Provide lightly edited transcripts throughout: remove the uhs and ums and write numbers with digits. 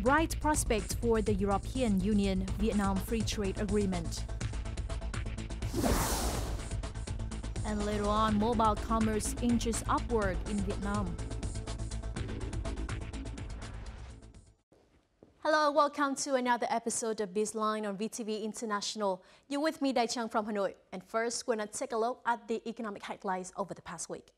bright prospects for the European Union-Vietnam Free Trade Agreement. And later on, mobile commerce inches upward in Vietnam. Hello, welcome to another episode of BizLine on VTV International. You're with me, Dai Chang from Hanoi. And first, we're going to take a look at the economic headlines over the past week.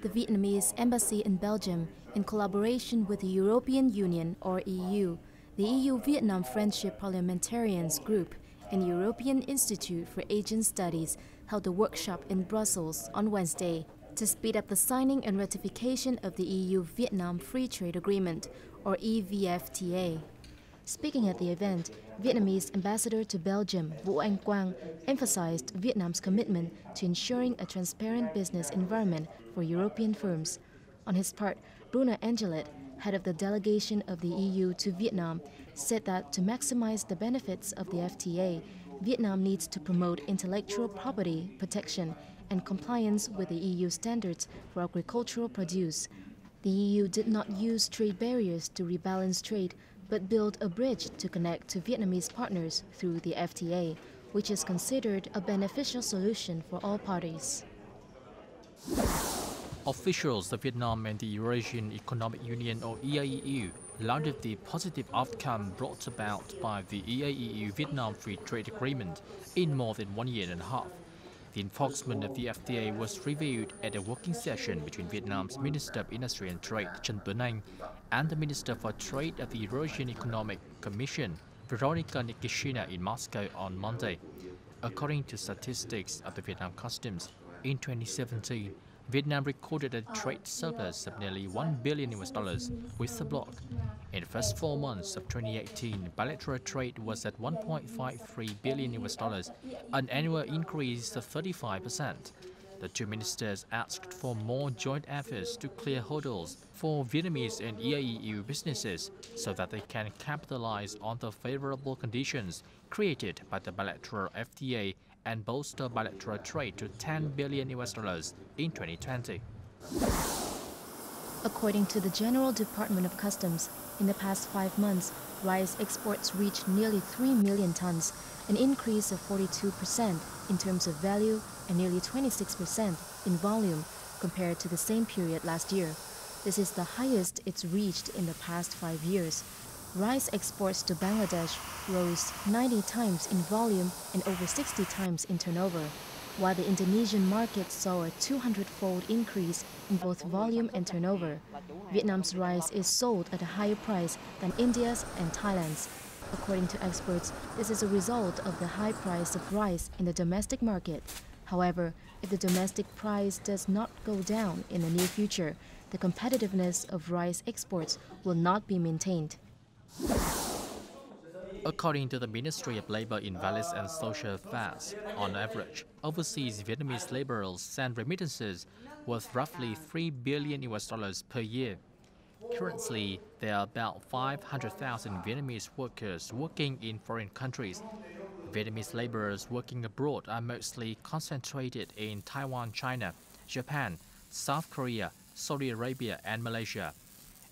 The Vietnamese embassy in Belgium, in collaboration with the European Union or EU, the EU-Vietnam Friendship Parliamentarians Group, and European Institute for Asian Studies held a workshop in Brussels on Wednesday to speed up the signing and ratification of the EU-Vietnam Free Trade Agreement, or EVFTA. Speaking at the event, Vietnamese ambassador to Belgium, Vũ Anh Quang, emphasized Vietnam's commitment to ensuring a transparent business environment for European firms. On his part, Bruno Angelet, head of the delegation of the EU to Vietnam, said that to maximize the benefits of the FTA, Vietnam needs to promote intellectual property protection and compliance with the EU standards for agricultural produce. The EU did not use trade barriers to rebalance trade, but build a bridge to connect to Vietnamese partners through the FTA, which is considered a beneficial solution for all parties. Officials of Vietnam and the Eurasian Economic Union or EAEU lauded the positive outcome brought about by the EAEU-Vietnam Free Trade Agreement in more than 1 year and a half. The enforcement of the FTA was reviewed at a working session between Vietnam's Minister of Industry and Trade Trần Tuấn Anh and the Minister for Trade of the Eurasian Economic Commission, Veronika Nikishina, in Moscow on Monday. According to statistics of the Vietnam Customs, in 2017, Vietnam recorded a trade surplus of nearly $1 billion with the bloc. In the first 4 months of 2018, bilateral trade was at $1.53 billion, an annual increase of 35%. The two ministers asked for more joint efforts to clear hurdles for Vietnamese and EAEU businesses so that they can capitalize on the favorable conditions created by the bilateral FTA and bolster bilateral trade to $10 billion in 2020. According to the General Department of Customs, in the past 5 months, rice exports reached nearly 3 million tons, an increase of 42% in terms of value and nearly 26% in volume compared to the same period last year. This is the highest it's reached in the past 5 years. Rice exports to Bangladesh rose 90 times in volume and over 60 times in turnover, while the Indonesian market saw a 200-fold increase in both volume and turnover. Vietnam's rice is sold at a higher price than India's and Thailand's. According to experts, this is a result of the high price of rice in the domestic market. However, if the domestic price does not go down in the near future, the competitiveness of rice exports will not be maintained. According to the Ministry of Labor in Vallis and Social Affairs, on average, overseas Vietnamese laborers send remittances worth roughly $3 billion per year. Currently, there are about 500,000 Vietnamese workers working in foreign countries. Vietnamese laborers working abroad are mostly concentrated in Taiwan, China, Japan, South Korea, Saudi Arabia, and Malaysia.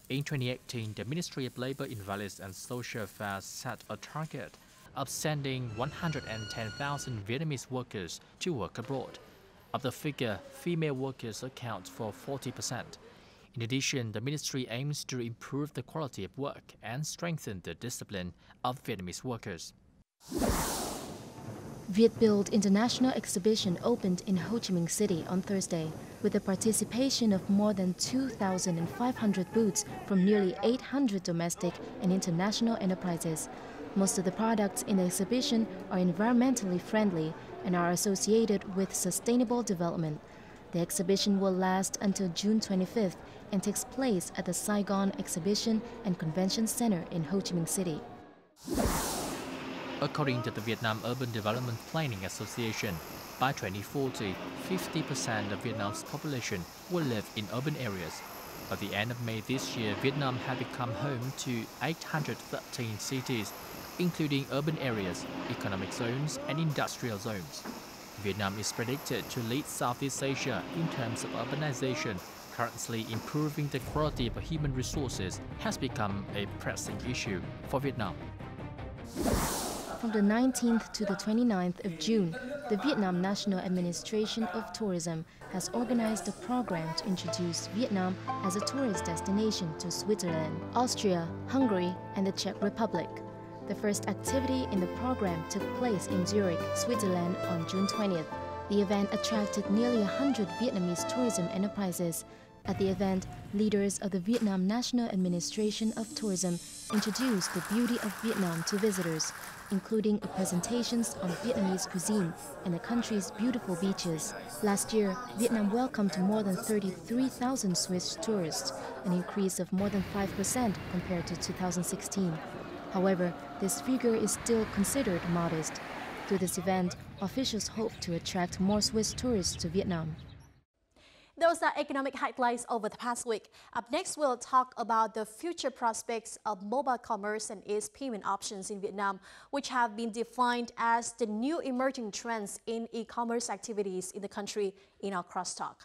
In 2018, the Ministry of Labor in Vallis and Social Affairs set a target of sending 110,000 Vietnamese workers to work abroad. Of the figure, female workers account for 40%. In addition, the ministry aims to improve the quality of work and strengthen the discipline of Vietnamese workers. VietBuild International Exhibition opened in Ho Chi Minh City on Thursday, with the participation of more than 2,500 booths from nearly 800 domestic and international enterprises. Most of the products in the exhibition are environmentally friendly and are associated with sustainable development. The exhibition will last until June 25th and takes place at the Saigon Exhibition and Convention Center in Ho Chi Minh City. According to the Vietnam Urban Development Planning Association, by 2040, 50% of Vietnam's population will live in urban areas. By the end of May this year, Vietnam had become home to 813 cities, including urban areas, economic zones, and industrial zones. Vietnam is predicted to lead Southeast Asia in terms of urbanization. Currently, improving the quality of human resources has become a pressing issue for Vietnam. From the 19th to the 29th of June, the Vietnam National Administration of Tourism has organized a program to introduce Vietnam as a tourist destination to Switzerland, Austria, Hungary, and the Czech Republic. The first activity in the program took place in Zurich, Switzerland on June 20th. The event attracted nearly 100 Vietnamese tourism enterprises. At the event, leaders of the Vietnam National Administration of Tourism introduced the beauty of Vietnam to visitors, including presentations on Vietnamese cuisine and the country's beautiful beaches. Last year, Vietnam welcomed more than 33,000 Swiss tourists, an increase of more than 5% compared to 2016. However, this figure is still considered modest. Through this event, officials hope to attract more Swiss tourists to Vietnam. Those are economic highlights over the past week. Up next, we'll talk about the future prospects of mobile commerce and its payment options in Vietnam, which have been defined as the new emerging trends in e-commerce activities in the country in our crosstalk.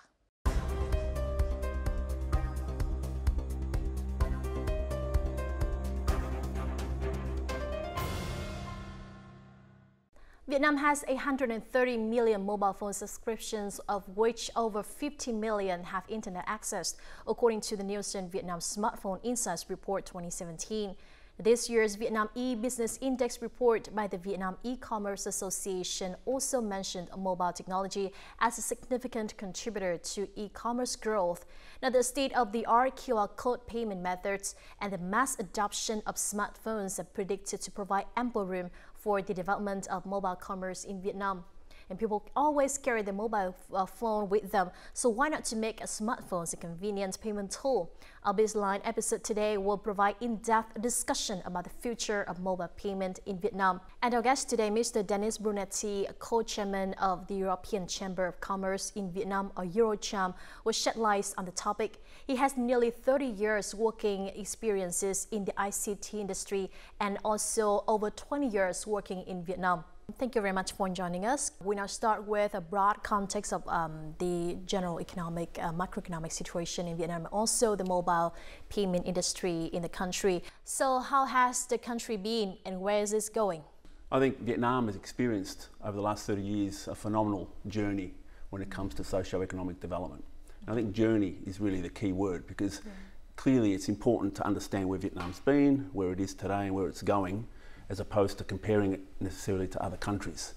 Vietnam has 130 million mobile phone subscriptions, of which over 50 million have internet access, according to the Nielsen Vietnam Smartphone Insights Report 2017. This year's Vietnam E-Business Index report by the Vietnam E-Commerce Association also mentioned mobile technology as a significant contributor to e-commerce growth. Now, the state-of-the-art QR code payment methods and the mass adoption of smartphones are predicted to provide ample room for the development of mobile commerce in Vietnam. And people always carry their mobile phone with them, so why not to make smartphones a convenient payment tool? Our Baseline episode today will provide in-depth discussion about the future of mobile payment in Vietnam. And our guest today, Mr. Dennis Brunetti, co-chairman of the European Chamber of Commerce in Vietnam, or EuroCham, will shed light on the topic. He has nearly 30 years working experiences in the ICT industry and also over 20 years working in Vietnam. Thank you very much for joining us. We now start with a broad context of the general economic, macroeconomic situation in Vietnam, and also the mobile payment industry in the country. So how has the country been and where is this going? I think Vietnam has experienced over the last 30 years a phenomenal journey when it comes to socio-economic development. And I think journey is really the key word, because clearly it's important to understand where Vietnam's been, where it is today and where it's going, as opposed to comparing it necessarily to other countries.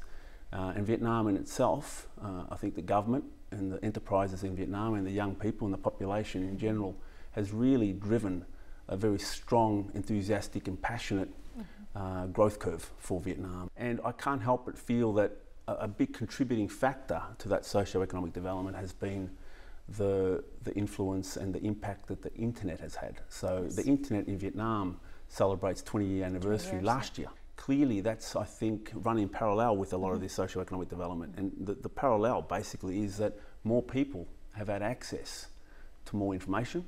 And Vietnam in itself, I think the government and the enterprises in Vietnam and the young people and the population in general has really driven a very strong, enthusiastic and passionate growth curve for Vietnam. And I can't help but feel that a big contributing factor to that socio-economic development has been the influence and the impact that the internet has had. So the internet in Vietnam celebrates 20-year anniversary last year. Clearly that's, I think, running parallel with a lot of this socio-economic development. And the parallel basically is that more people have had access to more information,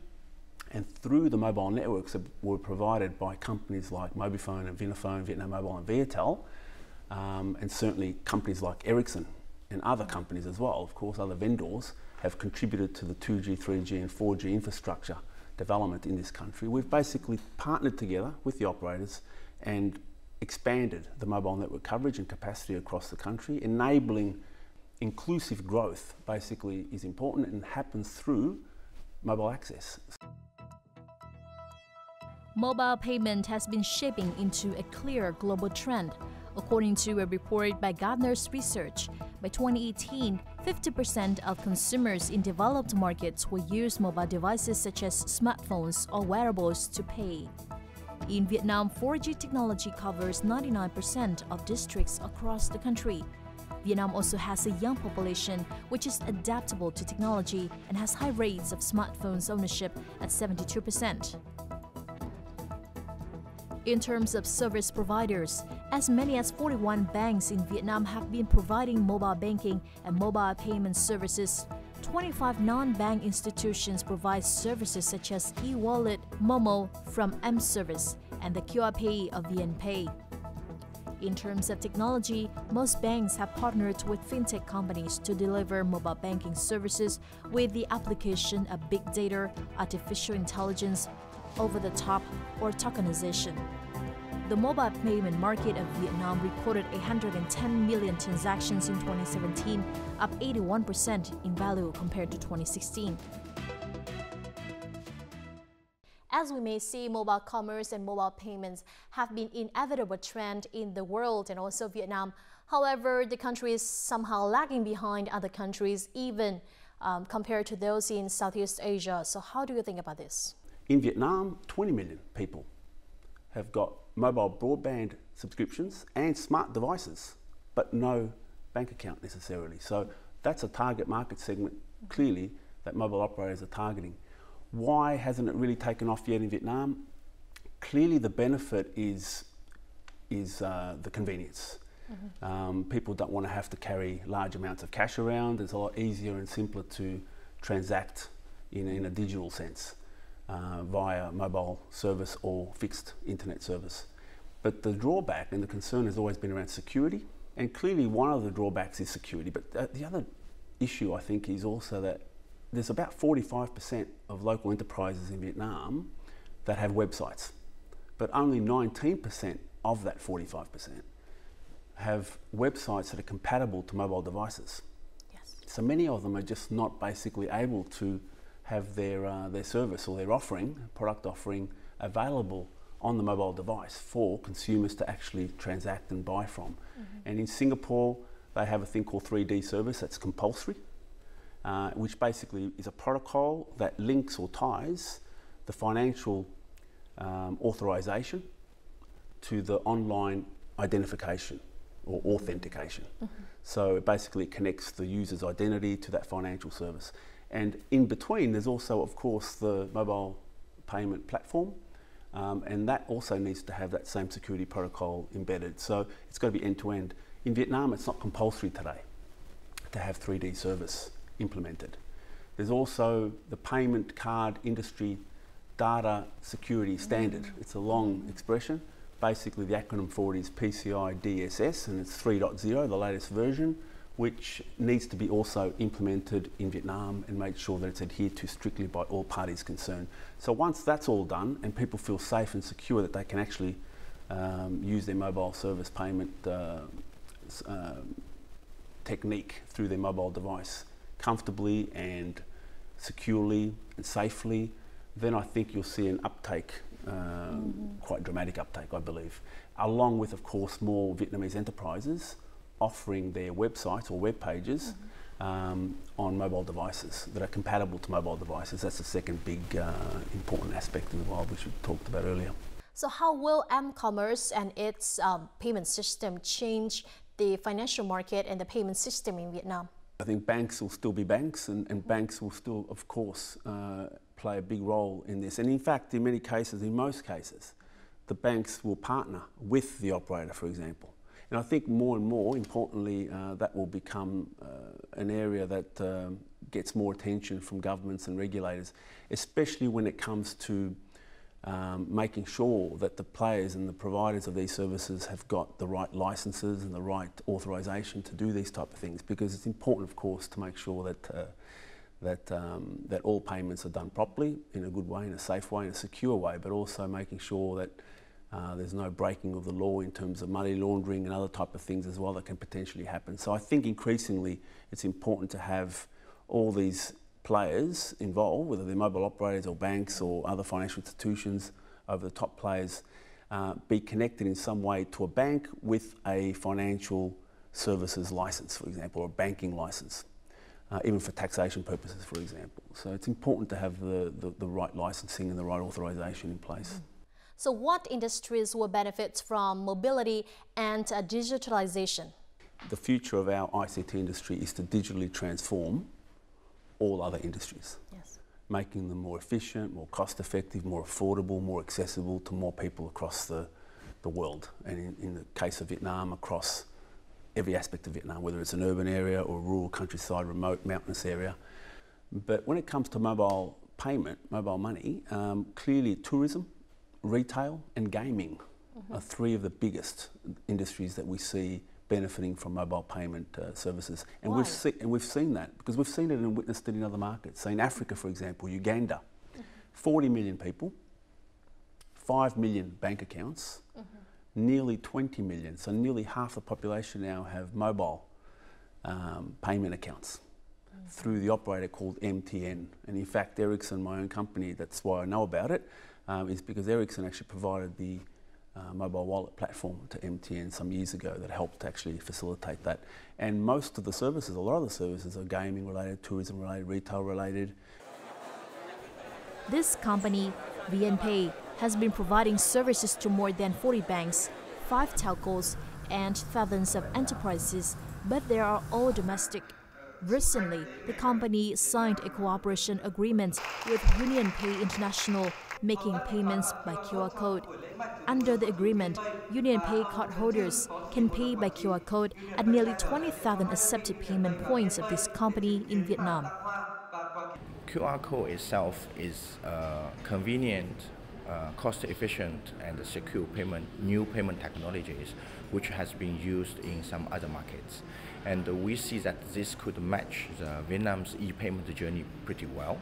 and through the mobile networks that were provided by companies like Mobifone and Vinaphone, Vietnam Mobile and Viettel, and certainly companies like Ericsson and other companies as well, of course, other vendors, have contributed to the 2G, 3G and 4G infrastructure development in this country. We've basically partnered together with the operators and expanded the mobile network coverage and capacity across the country. Enabling inclusive growth basically is important and happens through mobile access. Mobile payment has been shaping into a clear global trend. According to a report by Gartner's research, by 2018, 50% of consumers in developed markets will use mobile devices such as smartphones or wearables to pay. In Vietnam, 4G technology covers 99% of districts across the country. Vietnam also has a young population which is adaptable to technology and has high rates of smartphones ownership at 72%. In terms of service providers, as many as 41 banks in Vietnam have been providing mobile banking and mobile payment services. 25 non-bank institutions provide services such as e-wallet, Momo from M-Service, and the QR Pay of VNPay. In terms of technology, most banks have partnered with fintech companies to deliver mobile banking services with the application of big data, artificial intelligence, over-the-top, or tokenization. The mobile payment market of Vietnam recorded 110 million transactions in 2017, up 81% in value compared to 2016. As we may see, mobile commerce and mobile payments have been an inevitable trend in the world and also Vietnam. However, the country is somehow lagging behind other countries, even compared to those in Southeast Asia. So how do you think about this? In Vietnam, 20 million people have got mobile broadband subscriptions and smart devices, but no bank account necessarily. So that's a target market segment, clearly, that mobile operators are targeting. Why hasn't it really taken off yet in Vietnam? Clearly the benefit is the convenience. People don't want to have to carry large amounts of cash around. It's a lot easier and simpler to transact in a digital sense via mobile service or fixed internet service. But the drawback and the concern has always been around security. And clearly one of the drawbacks is security. But the other issue, I think, is also that there's about 45% of local enterprises in Vietnam that have websites, but only 19% of that 45% have websites that are compatible to mobile devices. Yes. So many of them are just not basically able to have their service or their product offering available on the mobile device for consumers to actually transact and buy from. And in Singapore, they have a thing called 3D service that's compulsory. Which basically is a protocol that links or ties the financial authorization to the online identification or authentication. So it basically connects the user's identity to that financial service. And in between, there's also, of course, the mobile payment platform, and that also needs to have that same security protocol embedded. So it's got to be end-to-end. In Vietnam, it's not compulsory today to have 3D service implemented. There's also the payment card industry data security standard. It's a long expression. Basically the acronym for it is PCI DSS, and it's 3.0, the latest version, which needs to be also implemented in Vietnam and made sure that it's adhered to strictly by all parties concerned. So once that's all done and people feel safe and secure that they can actually use their mobile service payment technique through their mobile device comfortably and securely and safely, then I think you'll see an uptake, quite dramatic uptake, I believe, along with, of course, more Vietnamese enterprises offering their websites or web pages on mobile devices that are compatible to mobile devices. That's the second big important aspect as well, which we talked about earlier. So how will m-commerce and its payment system change the financial market and the payment system in Vietnam? I think banks will still be banks, and banks will still, of course, play a big role in this. And in fact, in many cases, in most cases, the banks will partner with the operator, for example. And I think more and more, importantly, that will become an area that gets more attention from governments and regulators, especially when it comes to making sure that the players and the providers of these services have got the right licenses and the right authorization to do these type of things, because it's important, of course, to make sure that all payments are done properly, in a good way, in a safe way, in a secure way, but also making sure that there's no breaking of the law in terms of money laundering and other type of things as well that can potentially happen. So I think increasingly it's important to have all these players involved, whether they're mobile operators or banks or other financial institutions, over the top players, be connected in some way to a bank with a financial services license, for example, or a banking license, even for taxation purposes, for example. So it's important to have the right licensing and the right authorization in place. So what industries will benefit from mobility and digitalization? The future of our ICT industry is to digitally transform all other industries, making them more efficient, more cost-effective, more affordable, more accessible to more people across the world. And in the case of Vietnam, across every aspect of Vietnam, whether it's an urban area or a rural countryside, remote mountainous area. But when it comes to mobile payment, mobile money, clearly tourism, retail and gaming are three of the biggest industries that we see benefiting from mobile payment services. And we've seen that because we've seen it and witnessed it in other markets. So in Africa, for example, Uganda, 40 million people, 5 million bank accounts, nearly 20 million, so nearly half the population now have mobile payment accounts through the operator called MTN. And in fact, Ericsson, my own company, that's why I know about it, is because Ericsson actually provided the mobile wallet platform to MTN some years ago that helped actually facilitate that. And most of the services, a lot of the services are gaming related, tourism related, retail related. This company, VNPay, has been providing services to more than 40 banks, 5 telcos, and thousands of enterprises, but they are all domestic. Recently, the company signed a cooperation agreement with UnionPay International, making payments by QR code. Under the agreement, UnionPay cardholders can pay by QR code at nearly 20,000 accepted payment points of this company in Vietnam. QR code itself is convenient, cost-efficient, and secure new payment technologies, which has been used in some other markets. And we see that this could match Vietnam's e-payment journey pretty well.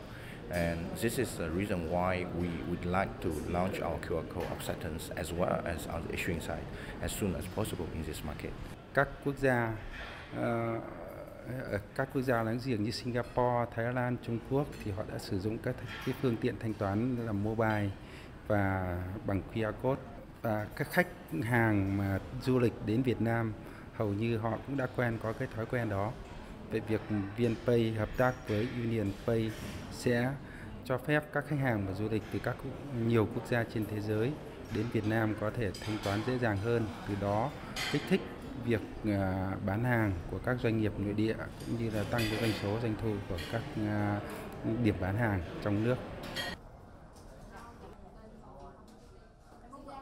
And this is the reason why we would like to launch our QR code acceptance as well as on the issuing side as soon as possible in this market. Các quốc gia láng giềng như Singapore, Thái Lan, Trung Quốc thì họ đã sử dụng các cái phương tiện thanh toán là mobile và bằng QR code. Và các khách hàng mà du lịch đến Việt Nam hầu như họ cũng đã có cái thói quen đó. Vậy việc VNPay hợp tác với UnionPay sẽ cho phép các khách hàng mà du lịch từ nhiều quốc gia trên thế giới đến Việt Nam có thể thanh toán dễ dàng hơn, từ đó kích thích việc bán hàng của các doanh nghiệp nội địa cũng như là tăng cái doanh số doanh thu của các điểm bán hàng trong nước.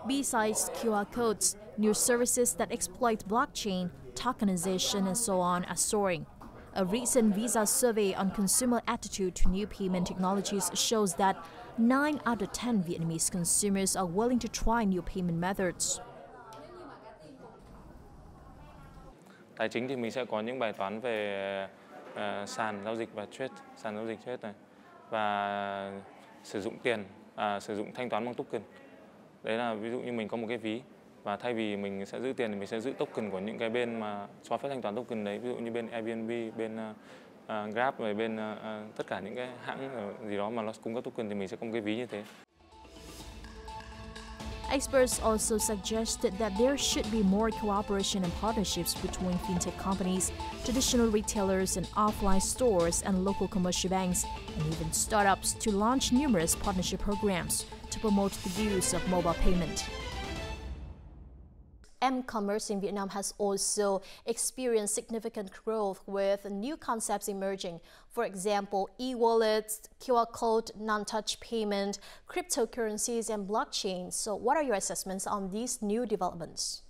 Besides QR codes, new services that exploit blockchain, tokenization, and so on are soaring. A recent Visa survey on consumer attitude to new payment technologies shows that 9 out of 10 Vietnamese consumers are willing to try new payment methods. Tài chính thì mình sẽ có những bài toán về sàn giao dịch và sàn giao dịch trade này, và sử dụng tiền, sử dụng thanh toán bằng token. Đấy là ví dụ như mình có một cái ví và thay vì mình sẽ giữ tiền thì mình sẽ giữ token của những cái bên mà cho phép thanh toán token đấy, ví dụ như bên Airbnb, bên Grab, rồi bên tất cả những cái hãng gì đó mà nó cung cấp token thì mình sẽ có một cái ví như thế. Experts also suggested that there should be more cooperation and partnerships between fintech companies, traditional retailers and offline stores, and local commercial banks, and even startups to launch numerous partnership programs to promote the use of mobile payment. M-commerce in Vietnam has also experienced significant growth with new concepts emerging. For example, e-wallets, QR code, non-touch payment, cryptocurrencies, and blockchain. So what are your assessments on these new developments?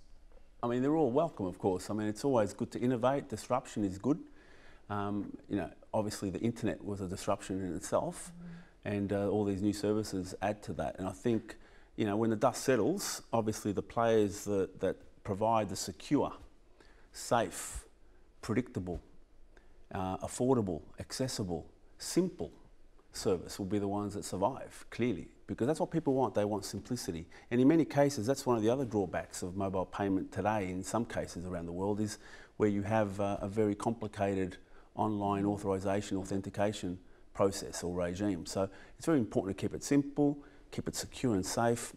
I mean, they're all welcome, of course. I mean, it's always good to innovate. Disruption is good. Obviously the internet was a disruption in itself, and all these new services add to that. And I think, when the dust settles, obviously the players that provide the secure, safe, predictable, affordable, accessible, simple service will be the ones that survive, clearly, because that's what people want. They want simplicity. And in many cases, that's one of the other drawbacks of mobile payment today in some cases around the world, is where you have a very complicated online authorization, authentication process or regime. So it's very important to keep it simple, keep it secure and safe,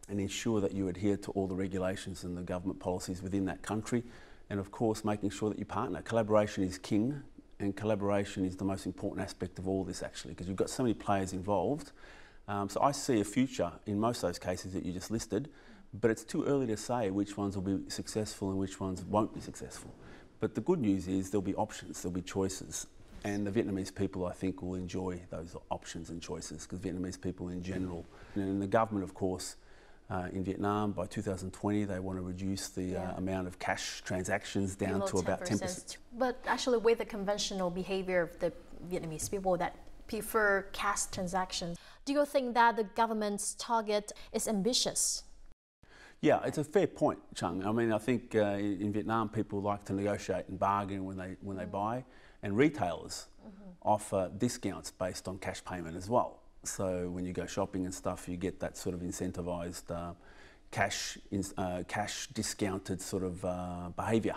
and ensure that you adhere to all the regulations and the government policies within that country. And of course, making sure that you partner. Collaboration is king, and collaboration is the most important aspect of all this, actually, because you've got so many players involved. So I see a future in most of those cases that you just listed, but it's too early to say which ones will be successful and which ones won't be successful. But the good news is there'll be options, there'll be choices. And the Vietnamese people, I think, will enjoy those options and choices, because Vietnamese people in general, and the government, of course, in Vietnam, by 2020, they want to reduce the amount of cash transactions down to about 10%. But actually, with the conventional behavior of the Vietnamese people that prefer cash transactions, do you think that the government's target is ambitious? Yeah, it's a fair point, Chung. I mean, I think in Vietnam people like to negotiate and bargain when they buy, and retailers offer discounts based on cash payment as well. So when you go shopping and stuff, you get that sort of incentivized cash discounted sort of behaviour.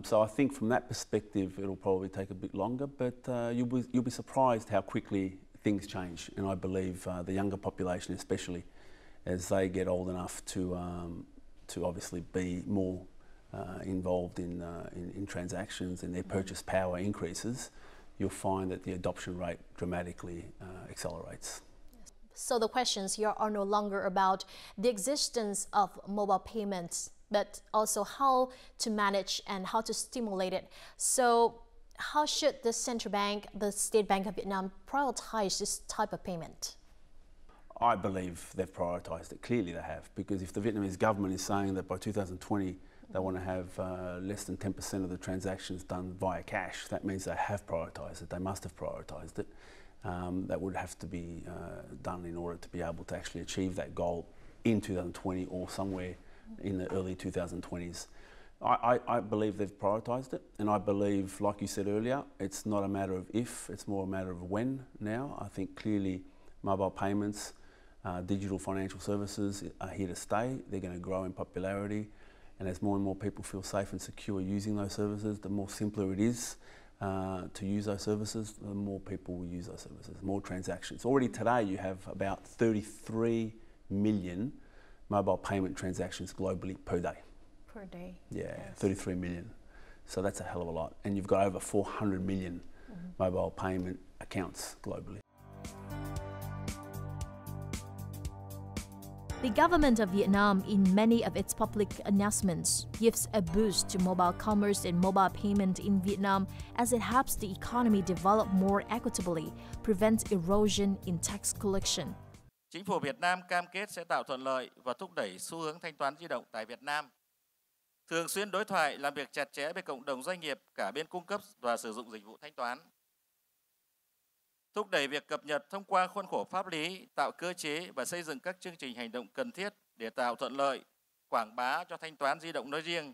So I think from that perspective, it'll probably take a bit longer, but you'll be surprised how quickly things change. And I believe the younger population, especially, as they get old enough to obviously be more involved in transactions and their purchase power increases, you'll find that the adoption rate dramatically accelerates. So the questions here are no longer about the existence of mobile payments, but also how to manage and how to stimulate it. So how should the central bank, the State Bank of Vietnam, prioritize this type of payment? I believe they've prioritised it. Clearly they have, because if the Vietnamese government is saying that by 2020 they want to have less than 10% of the transactions done via cash, that means they have prioritised it. They must have prioritised it. That would have to be done in order to be able to actually achieve that goal in 2020 or somewhere in the early 2020s. I believe they've prioritised it, and I believe, like you said earlier, it's not a matter of if, it's more a matter of when now. I think clearly mobile payments, digital financial services are here to stay. They're going to grow in popularity, and as more and more people feel safe and secure using those services, the more simpler it is to use those services, the more people will use those services, more transactions. Already today you have about 33 million mobile payment transactions globally per day. Per day. Yeah, yes. 33 million. So that's a hell of a lot. And you've got over 400 million mobile payment accounts globally. The government of Vietnam, in many of its public announcements, gives a boost to mobile commerce and mobile payment in Vietnam as it helps the economy develop more equitably, prevents erosion in tax collection. Chính phủ Việt Nam cam kết sẽ tạo thuận lợi và thúc đẩy xu hướng thanh toán di động tại Việt Nam. Thường xuyên đối thoại, làm việc chặt chẽ với cộng đồng doanh nghiệp cả bên cung cấp và sử dụng dịch vụ thanh toán. Thúc đẩy việc cập nhật thông qua khuôn khổ pháp lý, tạo cơ chế và xây dựng các chương trình hành động cần thiết để tạo thuận lợi, quảng bá cho thanh toán di động nói riêng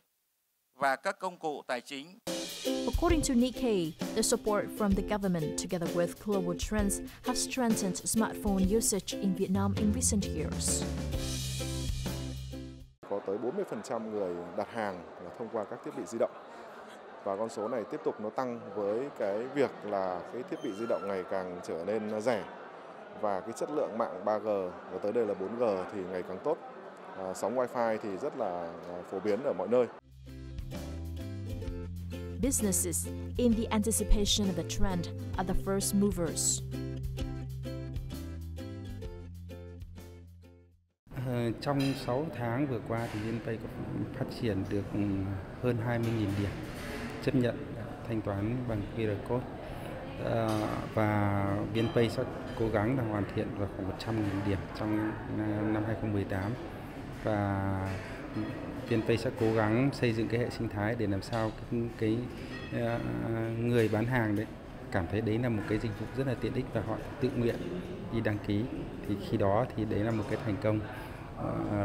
và các công cụ tài chính. According to Nikkei, the support from the government together with global trends have strengthened smartphone usage in Vietnam in recent years. Có tới 40% người đặt hàng là thông qua các thiết bị di động. Và con số này tiếp tục nó tăng với cái việc là cái thiết bị di động ngày càng trở nên rẻ và cái chất lượng mạng 3G và tới đây là 4G thì ngày càng tốt. Sóng Wi-Fi thì rất là phổ biến ở mọi nơi. Businesses, in the anticipation of the trend, are the first movers. Trong 6 tháng vừa qua thì VNPay có phát triển được hơn 20.000 điểm chấp nhận thanh toán bằng QR code, và VNPay sẽ cố gắng là hoàn thiện vào khoảng 100.000 điểm trong năm 2018, và VNPay sẽ cố gắng xây dựng cái hệ sinh thái để làm sao cái người bán hàng đấy cảm thấy đấy là một cái dịch vụ rất là tiện ích và họ tự nguyện đi đăng ký, thì khi đó thì đấy là một cái thành công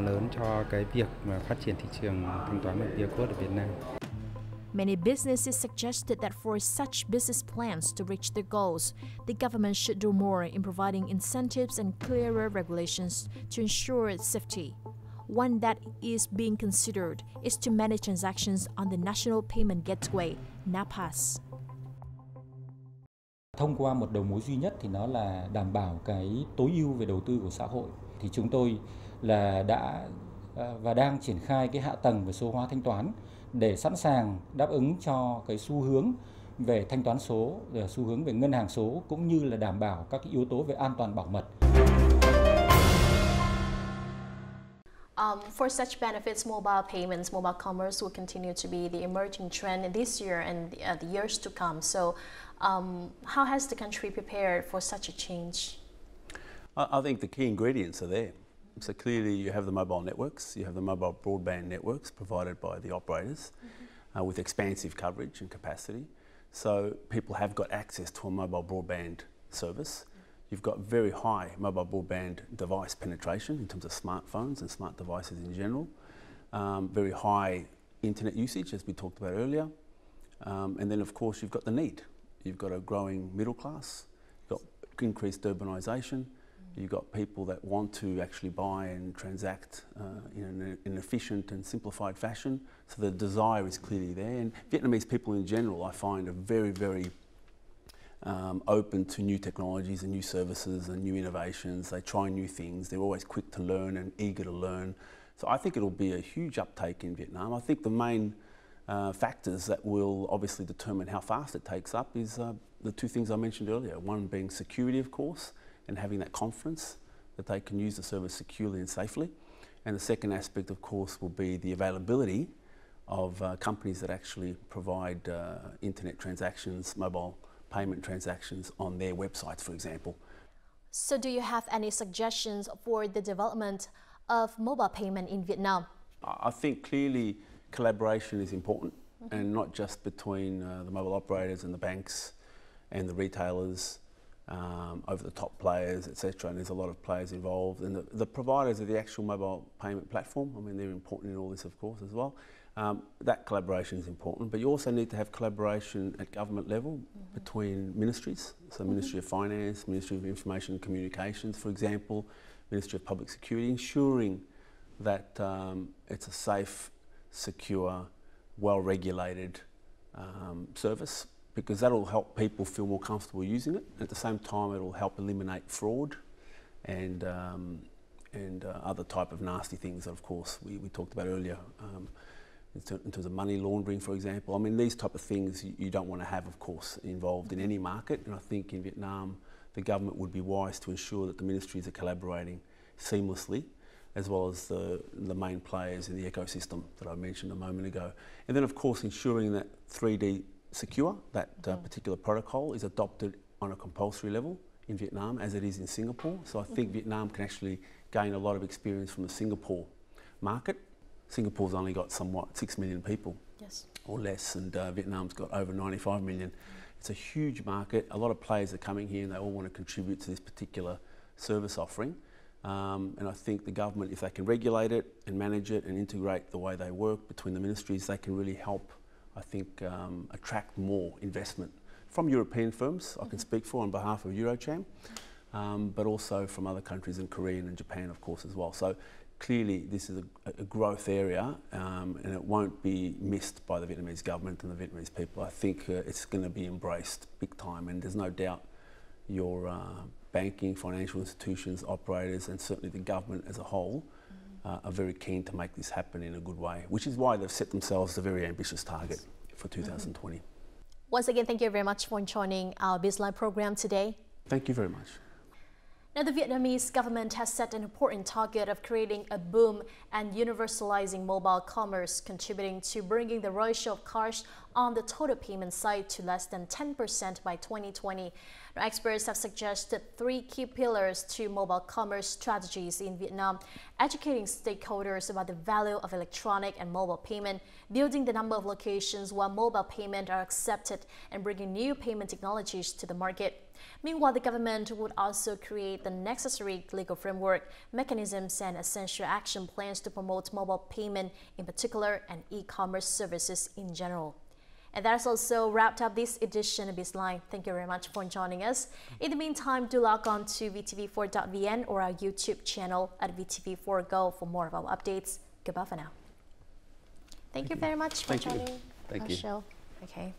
lớn cho cái việc mà phát triển thị trường thanh toán bằng QR code ở Việt Nam. Many businesses suggested that for such business plans to reach their goals, the government should do more in providing incentives and clearer regulations to ensure its safety. One that is being considered is to manage transactions on the National Payment Gateway, NAPAS. Thông qua một đầu mối duy nhất thì nó là đảm bảo cái tối ưu về đầu tư của xã hội. Thì chúng tôi là đã và đang triển khai cái hạ tầng về số hóa thanh toán để sẵn sàng đáp ứng cho cái xu hướng về thanh toán số, xu hướng về ngân hàng số, cũng như là đảm bảo các cái yếu tố về an toàn bảo mật. For such benefits, mobile payments, mobile commerce will continue to be the emerging trend in this year and the years to come. So how has the country prepared for such a change? I think the key ingredients are there. So clearly you have the mobile networks, you have the mobile broadband networks provided by the operators with expansive coverage and capacity. So people have got access to a mobile broadband service. You've got very high mobile broadband device penetration in terms of smartphones and smart devices in general. Very high internet usage, as we talked about earlier. And then, of course, you've got the need. You've got a growing middle class, you've got increased urbanisation, you've got people that want to actually buy and transact in an efficient and simplified fashion. So the desire is clearly there. And Vietnamese people in general, I find, are very, very open to new technologies and new services and new innovations. They try new things. They're always quick to learn and eager to learn. So I think it'll be a huge uptake in Vietnam. I think the main factors that will obviously determine how fast it takes up is the two things I mentioned earlier. One being security, of course, and having that confidence that they can use the service securely and safely. And the second aspect, of course, will be the availability of companies that actually provide internet transactions, mobile payment transactions on their websites, for example. So do you have any suggestions for the development of mobile payment in Vietnam? I think clearly collaboration is important, and not just between the mobile operators and the banks and the retailers, over the top players, etc. And there's a lot of players involved. And the providers of the actual mobile payment platform, I mean, they're important in all this, of course, as well. That collaboration is important, but you also need to have collaboration at government level between ministries. So Ministry of Finance, Ministry of Information and Communications, for example, Ministry of Public Security, ensuring that it's a safe, secure, well-regulated service, because that'll help people feel more comfortable using it. At the same time, it'll help eliminate fraud and other type of nasty things that, of course, we talked about earlier, in terms of money laundering, for example. I mean, these type of things you don't want to have, of course, involved in any market. And I think in Vietnam, the government would be wise to ensure that the ministries are collaborating seamlessly, as well as the main players in the ecosystem that I mentioned a moment ago. And then, of course, ensuring that 3D Secure, that particular protocol, is adopted on a compulsory level in Vietnam, as it is in Singapore. So I think Vietnam can actually gain a lot of experience from the Singapore market. Singapore's only got somewhat 6 million people, or less, and Vietnam's got over 95 million. It's a huge market. A lot of players are coming here and they all want to contribute to this particular service offering. And I think the government, if they can regulate it and manage it and integrate the way they work between the ministries, they can really help, I think, attract more investment from European firms, I can speak for on behalf of Eurocham, but also from other countries in Korea and Japan, of course, as well. So clearly this is a growth area, and it won't be missed by the Vietnamese government and the Vietnamese people. I think it's going to be embraced big time, and there's no doubt your banking, financial institutions, operators, and certainly the government as a whole are very keen to make this happen in a good way, which is why they've set themselves a very ambitious target for 2020. Once again, thank you very much for joining our BizLive program today. Thank you very much. Now, the Vietnamese government has set an important target of creating a boom and universalizing mobile commerce, contributing to bringing the ratio of cash on the total payment side to less than 10% by 2020. Now, experts have suggested 3 key pillars to mobile commerce strategies in Vietnam: educating stakeholders about the value of electronic and mobile payment, building the number of locations where mobile payment are accepted, and bringing new payment technologies to the market. Meanwhile, the government would also create the necessary legal framework, mechanisms, and essential action plans to promote mobile payment in particular and e-commerce services in general. And that's also wrapped up this edition of BizLive. Thank you very much for joining us. In the meantime, do log on to vtv4.vn or our YouTube channel at VTV4Go for more of our updates. Goodbye for now. Thank you very much for joining our show. Okay.